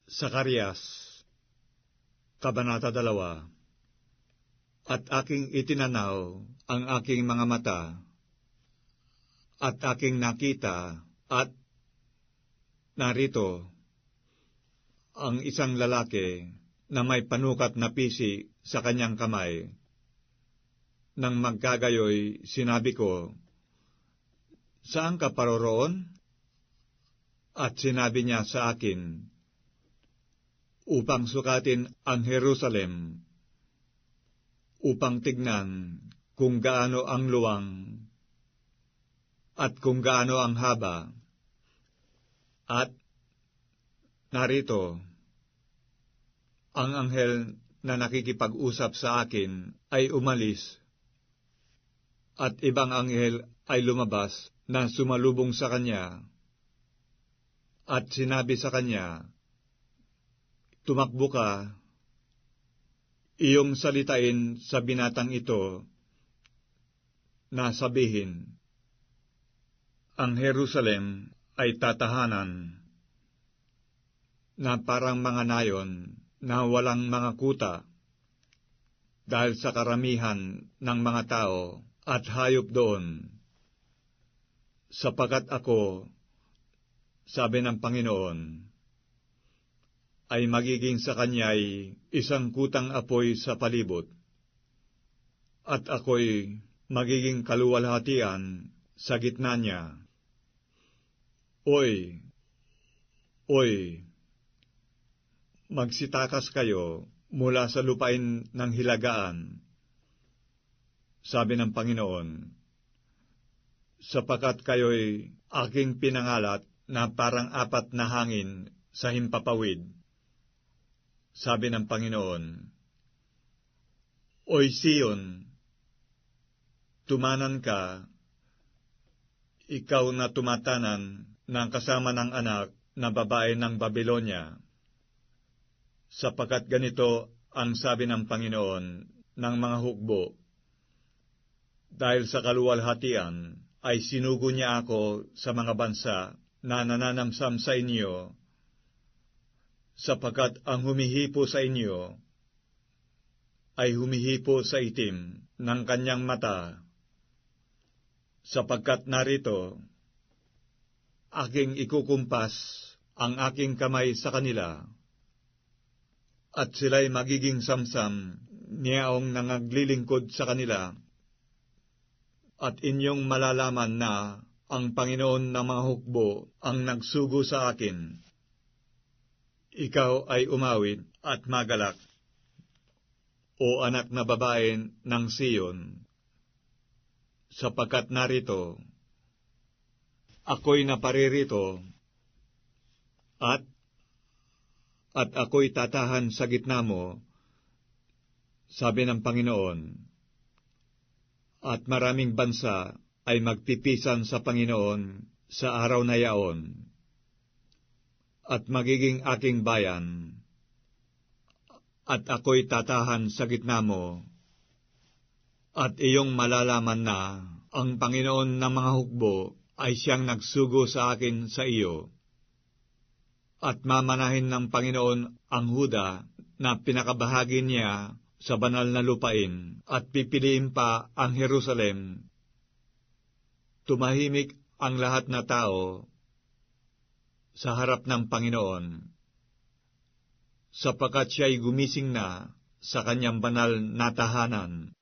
Zacarias, Kabanata 2. At aking itinanaw ang aking mga mata, at aking nakita, at narito, ang isang lalaki na may panukat na pisi sa kanyang kamay. Nang magkagayoy, sinabi ko, "Saan ka paroroon?" At sinabi niya sa akin, "Upang sukatin ang Jerusalem, upang tignan kung gaano ang luwang at kung gaano ang haba." At narito, ang anghel na nakikipag-usap sa akin ay umalis, at ibang anghel ay lumabas na sumalubong sa kanya, at sinabi sa kanya, "Tumakbo ka, iyong salitain sa binatang ito na sabihin, ang Jerusalem ay tatahanan na parang mga nayon na walang mga kuta, dahil sa karamihan ng mga tao at hayop doon. Sapagkat ako, sabi ng Panginoon, ay magiging sa kanya'y isang kutang apoy sa palibot, at ako'y magiging kaluwalhatian sa gitna niya. Oy, magsitakas kayo mula sa lupain ng hilagaan, sabi ng Panginoon, sapagkat kayo'y aking pinangalat na parang apat na hangin sa himpapawid, sabi ng Panginoon. Oy Sion, tumanan ka, ikaw na tumatanan ng kasama ng anak na babae ng Babilonya, sapagkat ganito ang sabi ng Panginoon ng mga hukbo, dahil sa kaluwalhatian ay sinugo niya ako sa mga bansa na nananamsam sa inyo, sapagkat ang humihipo sa inyo ay humihipo sa itim ng kanyang mata, sapagkat narito, aking ikukumpas ang aking kamay sa kanila, at sila'y magiging samsam niyaong nangaglilingkod sa kanila, at inyong malalaman na ang Panginoon ng mga hukbo ang nagsugo sa akin. Ikaw ay umawit at magalak, o anak na babae ng Sion, sapagkat narito, ako'y naparirito, at ako'y tatahan sa gitna mo, sabi ng Panginoon. At maraming bansa ay magpipisan sa Panginoon sa araw na yaon, at magiging aking bayan, at ako'y tatahan sa gitna mo, at iyong malalaman na ang Panginoon ng mga hukbo ay siyang nagsugo sa akin sa iyo, at mamanahin ng Panginoon ang Huda na pinakabahagi niya sa banal na lupain, at pipiliin pa ang Jerusalem. Tumahimik ang lahat na tao sa harap ng Panginoon, sapagkat siya'y gumising na sa kanyang banal na tahanan.